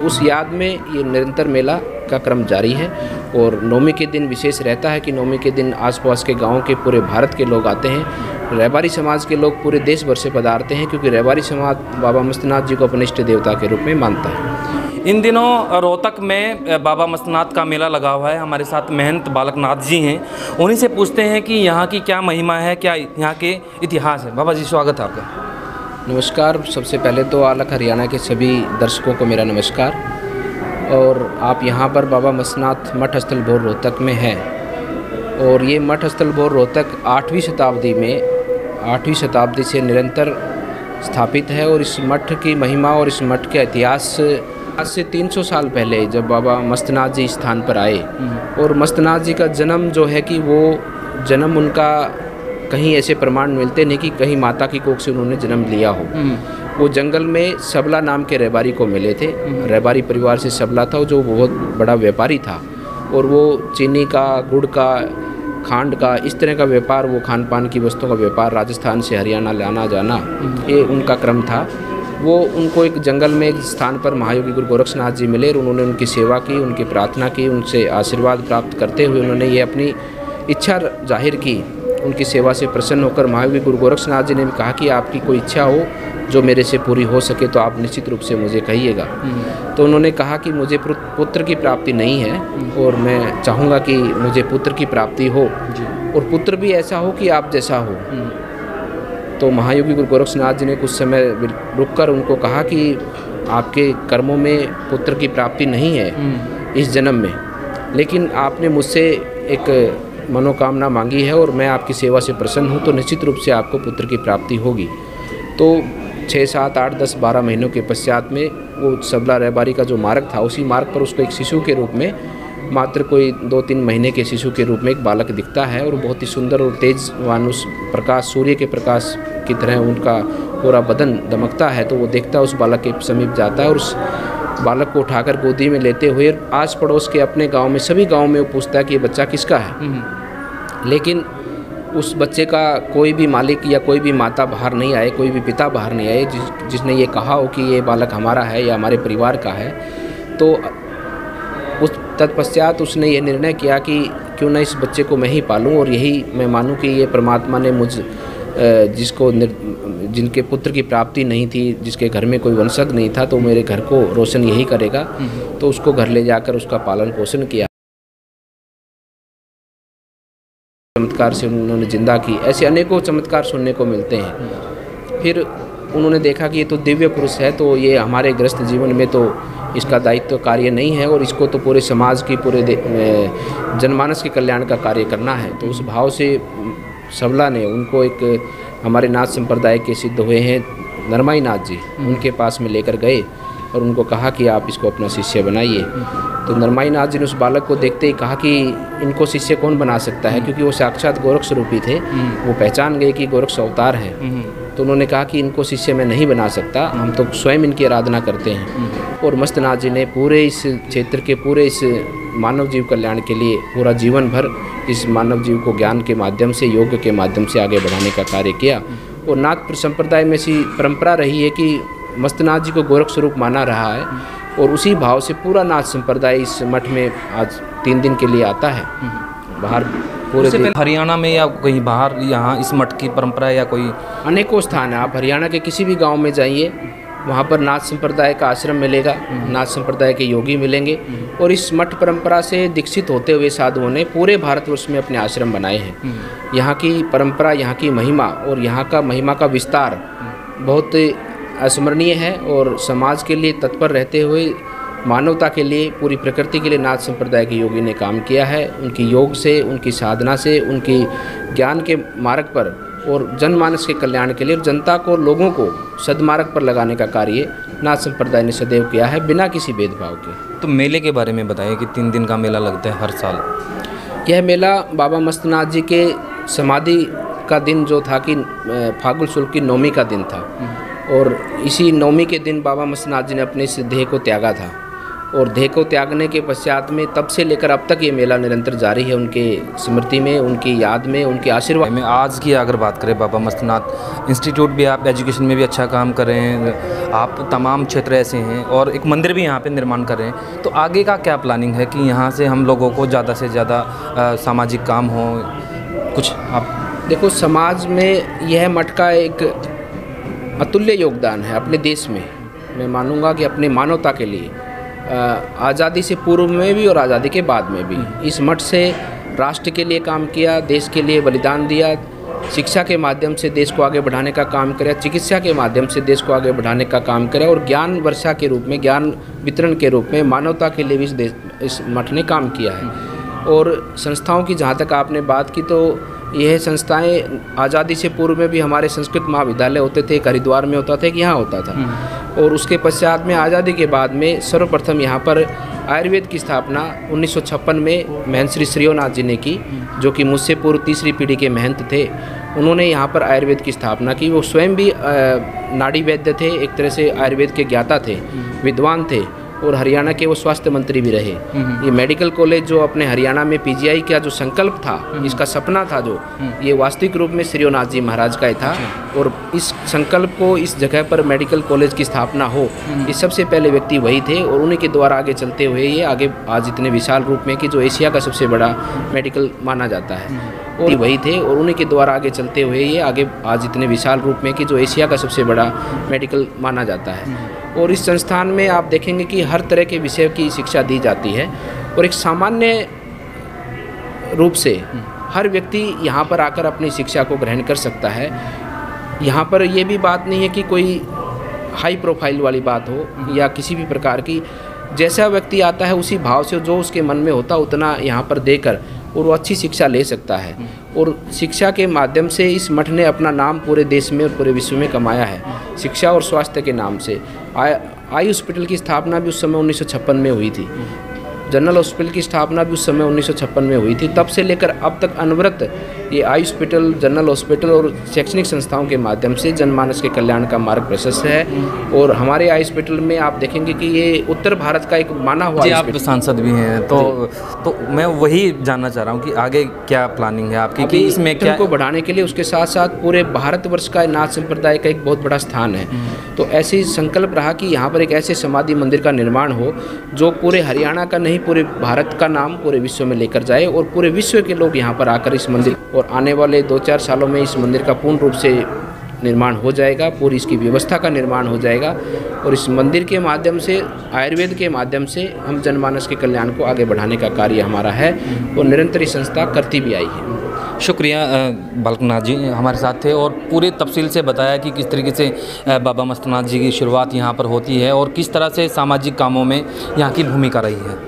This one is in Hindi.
उस याद में ये निरंतर मेला का क्रम जारी है। और नवमी के दिन विशेष रहता है कि नवमी के दिन आसपास के गांव के पूरे भारत के लोग आते हैं। रहबारी समाज के लोग पूरे देश भर से पधारते हैं, क्योंकि रहबारी समाज बाबा मस्तनाथ जी को अपने इष्ट देवता के रूप में मानता है। इन दिनों रोहतक में बाबा मस्तनाथ का मेला लगा हुआ है। हमारे साथ महंत बालकनाथ जी हैं, उन्हीं से पूछते हैं कि यहाँ की क्या महिमा है, क्या यहाँ के इतिहास है। बाबा जी स्वागत है आपका। नमस्कार। सबसे पहले तो आलख हरियाणा के सभी दर्शकों को मेरा नमस्कार। और आप यहाँ पर बाबा मस्तनाथ मठ स्थल भोर रोहतक में हैं। और ये मठ स्थल भोर रोहतक 8वीं शताब्दी से निरंतर स्थापित है। और इस मठ की महिमा और इस मठ के इतिहास आज से 300 साल पहले जब बाबा मस्तनाथ जी इस स्थान पर आए, और मस्तनाथ जी का जन्म जो है कि वो जन्म उनका कहीं ऐसे प्रमाण मिलते नहीं कि कहीं माता की कोख से उन्होंने जन्म लिया हो। वो जंगल में सबला नाम के रहबारी को मिले थे। रहबारी परिवार से सबला था, जो बहुत बड़ा व्यापारी था। और वो चीनी का, गुड़ का, खांड का, इस तरह का व्यापार, वो खान पान की वस्तुओं का व्यापार राजस्थान से हरियाणा लाना जाना, ये उनका क्रम था। वो उनको एक जंगल में एक स्थान पर महायोगी गुरु गोरक्षनाथ जी मिले और उन्होंने उनकी सेवा की, उनकी प्रार्थना की, उनसे आशीर्वाद प्राप्त करते हुए उन्होंने ये अपनी इच्छा जाहिर की। उनकी सेवा से प्रसन्न होकर महायोगी गुरु गोरक्षनाथ जी ने भी कहा कि आपकी कोई इच्छा हो जो मेरे से पूरी हो सके तो आप निश्चित रूप से मुझे कहिएगा। तो उन्होंने कहा कि मुझे पुत्र की प्राप्ति नहीं है और मैं चाहूँगा कि मुझे पुत्र की प्राप्ति हो, और पुत्र भी ऐसा हो कि आप जैसा हो। तो महायोगी गुरु गोरक्षनाथ जी ने कुछ समय रुककर उनको कहा कि आपके कर्मों में पुत्र की प्राप्ति नहीं है इस जन्म में, लेकिन आपने मुझसे एक मनोकामना मांगी है और मैं आपकी सेवा से प्रसन्न हूँ, तो निश्चित रूप से आपको पुत्र की प्राप्ति होगी। तो 6, 7, 8, 10, 12 महीनों के पश्चात में वो सबला रहबारी का जो मार्ग था, उसी मार्ग पर उसको एक शिशु के रूप में, मात्र कोई 2-3 महीने के शिशु के रूप में एक बालक दिखता है। और बहुत ही सुंदर और तेजवान, उस प्रकाश, सूर्य के प्रकाश की तरह उनका पूरा बदन दमकता है। तो वो देखता है, उस बालक के समीप जाता है और उस बालक को उठाकर गोदी में लेते हुए आस पड़ोस के अपने गांव में, सभी गांव में वो पूछता है कि ये बच्चा किसका है। लेकिन उस बच्चे का कोई भी मालिक या कोई भी माता बाहर नहीं आए, कोई भी पिता बाहर नहीं आए जिसने ये कहा हो कि ये बालक हमारा है या हमारे परिवार का है। तो उस तत्पश्चात उसने ये निर्णय किया कि क्यों ना इस बच्चे को मैं ही पालूं और यही मैं मानूं कि ये परमात्मा ने जिनके पुत्र की प्राप्ति नहीं थी, जिसके घर में कोई वंशज नहीं था, तो मेरे घर को रोशन यही करेगा। तो उसको घर ले जाकर उसका पालन पोषण किया, चमत्कार से उन्होंने जिंदा की। ऐसे अनेकों चमत्कार सुनने को मिलते हैं। फिर उन्होंने देखा कि ये तो दिव्य पुरुष है, तो ये हमारे ग्रस्त जीवन में तो इसका दायित्व कार्य नहीं है और इसको तो पूरे समाज की, पूरे जनमानस के कल्याण का कार्य करना है। तो उस भाव से सबला ने उनको एक, हमारे नाथ संप्रदाय के सिद्ध हुए हैं नरमाई नाथ जी, उनके पास में लेकर गए और उनको कहा कि आप इसको अपना शिष्य बनाइए। तो नरमाई नाथ जी ने उस बालक को देखते ही कहा कि इनको शिष्य कौन बना सकता है, क्योंकि वो साक्षात गोरख स्वरूपी थे। वो पहचान गए कि गोरक्ष अवतार है। तो उन्होंने कहा कि इनको शिष्य मैं नहीं बना सकता, हम तो स्वयं इनकी आराधना करते हैं। और मस्तनाथ जी ने पूरे इस क्षेत्र के, पूरे इस मानव जीव कल्याण के लिए पूरा जीवन भर इस मानव जीव को ज्ञान के माध्यम से, योग के माध्यम से आगे बढ़ाने का कार्य किया। और नाथ संप्रदाय में ऐसी परंपरा रही है कि मस्तनाथ जी को गोरख स्वरूप माना रहा है और उसी भाव से पूरा नाथ संप्रदाय इस मठ में आज 3 दिन के लिए आता है। बाहर पूरे हरियाणा में या कहीं बाहर यहाँ इस मठ की परंपरा या कोई अनेकों स्थान है। आप हरियाणा के किसी भी गांव में जाइए, वहाँ पर नाथ संप्रदाय का आश्रम मिलेगा, नाथ संप्रदाय के योगी मिलेंगे। और इस मठ परंपरा से दीक्षित होते हुए साधुओं ने पूरे भारतवर्ष में अपने आश्रम बनाए हैं। यहाँ की परंपरा, यहाँ की महिमा और यहाँ का महिमा का विस्तार बहुत अस्मरणीय है। और समाज के लिए तत्पर रहते हुए, मानवता के लिए, पूरी प्रकृति के लिए नाथ संप्रदाय के योगी ने काम किया है। उनकी योग से, उनकी साधना से, उनकी ज्ञान के मार्ग पर और जनमानस के कल्याण के लिए, जनता को, लोगों को सदमार्ग पर लगाने का कार्य नाथ संप्रदाय ने सदैव किया है, बिना किसी भेदभाव के। तो मेले के बारे में बताइए कि 3 दिन का मेला लगता है हर साल। यह मेला बाबा मस्तनाथ जी के समाधि का दिन जो था कि फागुन शुक्ल की नवमी का दिन था। और इसी नवमी के दिन बाबा मस्तनाथ जी ने अपने इस देह को त्यागा था। और देह को त्यागने के पश्चात में तब से लेकर अब तक ये मेला निरंतर जारी है, उनके स्मृति में, उनकी याद में, उनके आशीर्वाद में। आज की अगर बात करें बाबा मस्तनाथ इंस्टीट्यूट भी आप एजुकेशन में भी अच्छा काम कर रहे हैं, आप तमाम क्षेत्र ऐसे हैं और एक मंदिर भी यहाँ पे निर्माण कर रहे हैं, तो आगे का क्या प्लानिंग है कि यहाँ से हम लोगों को ज़्यादा से ज़्यादा सामाजिक काम हो कुछ? आप देखो, समाज में यह मठ का एक अतुल्य योगदान है अपने देश में। मैं मानूंगा कि अपने मानवता के लिए आज़ादी से पूर्व में भी और आज़ादी के बाद में भी इस मठ से राष्ट्र के लिए काम किया, देश के लिए बलिदान दिया, शिक्षा के माध्यम से देश को आगे बढ़ाने का काम किया, चिकित्सा के माध्यम से देश को आगे बढ़ाने का काम किया और ज्ञान वर्षा के रूप में, ज्ञान वितरण के रूप में मानवता के लिए भी इस मठ ने काम किया है। और संस्थाओं की जहाँ तक आपने बात की, तो यह संस्थाएं आज़ादी से पूर्व में भी हमारे संस्कृत महाविद्यालय होते थे, एक हरिद्वार में होता था, एक यहाँ होता था। और उसके पश्चात में आज़ादी के बाद में सर्वप्रथम यहाँ पर आयुर्वेद की स्थापना 1956 में महंत श्री श्रीनाथ जी ने की, जो कि मुझसे पूर्व तीसरी पीढ़ी के महंत थे। उन्होंने यहाँ पर आयुर्वेद की स्थापना की। वो स्वयं भी नाड़ी वैद्य थे, एक तरह से आयुर्वेद के ज्ञाता थे, विद्वान थे और हरियाणा के वो स्वास्थ्य मंत्री भी रहे। ये मेडिकल कॉलेज जो अपने हरियाणा में पीजीआई का जो संकल्प था, इसका सपना था, जो ये वास्तविक रूप में श्रीनाथ जी महाराज का ही था। और इस संकल्प को, इस जगह पर मेडिकल कॉलेज की स्थापना हो, ये सबसे पहले व्यक्ति वही थे। और उन्हीं के द्वारा आगे चलते हुए ये आगे आज इतने विशाल रूप में कि जो एशिया का सबसे बड़ा मेडिकल माना जाता है, और वही थे। और उन्हीं के द्वारा आगे चलते हुए ये आगे आज इतने विशाल रूप में कि जो एशिया का सबसे बड़ा मेडिकल माना जाता है। और इस संस्थान में आप देखेंगे कि हर तरह के विषय की शिक्षा दी जाती है और एक सामान्य रूप से हर व्यक्ति यहाँ पर आकर अपनी शिक्षा को ग्रहण कर सकता है। यहाँ पर ये भी बात नहीं है कि कोई हाई प्रोफाइल वाली बात हो या किसी भी प्रकार की, जैसा व्यक्ति आता है उसी भाव से जो उसके मन में होता उतना यहाँ पर देकर और वो अच्छी शिक्षा ले सकता है। और शिक्षा के माध्यम से इस मठ ने अपना नाम पूरे देश में और पूरे विश्व में कमाया है, शिक्षा और स्वास्थ्य के नाम से। आई हॉस्पिटल की स्थापना भी उस समय 1956 में हुई थी, जनरल हॉस्पिटल की स्थापना भी उस समय 1956 में हुई थी। तब से लेकर अब तक अनवरत ये आई हॉस्पिटल, जनरल हॉस्पिटल और शैक्षणिक संस्थाओं के माध्यम से जनमानस के कल्याण का मार्ग प्रशस्त है। और हमारे आई हॉस्पिटल में आप देखेंगे कि ये उत्तर भारत का एक माना हुआ जी, आप सांसद भी हैं, तो मैं वही जानना चाह रहा हूँ कि आगे क्या प्लानिंग है आपकी कि इसमें क्या को बढ़ाने के लिए। उसके साथ साथ पूरे भारतवर्ष का नाथ संप्रदाय का एक बहुत बड़ा स्थान है, तो ऐसे ही संकल्प रहा कि यहाँ पर एक ऐसे समाधि मंदिर का निर्माण हो जो पूरे हरियाणा का नहीं, पूरे भारत का नाम पूरे विश्व में लेकर जाए और पूरे विश्व के लोग यहाँ पर आकर इस मंदिर, और आने वाले 2-4 सालों में इस मंदिर का पूर्ण रूप से निर्माण हो जाएगा, पूरी इसकी व्यवस्था का निर्माण हो जाएगा। और इस मंदिर के माध्यम से, आयुर्वेद के माध्यम से हम जनमानस के कल्याण को आगे बढ़ाने का कार्य हमारा है और निरंतर ये संस्था करती भी आई है। शुक्रिया बालकनाथ जी हमारे साथ थे और पूरे तफसील से बताया कि किस तरीके से बाबा मस्तनाथ जी की शुरुआत यहाँ पर होती है और किस तरह से सामाजिक कामों में यहाँ की भूमिका रही है।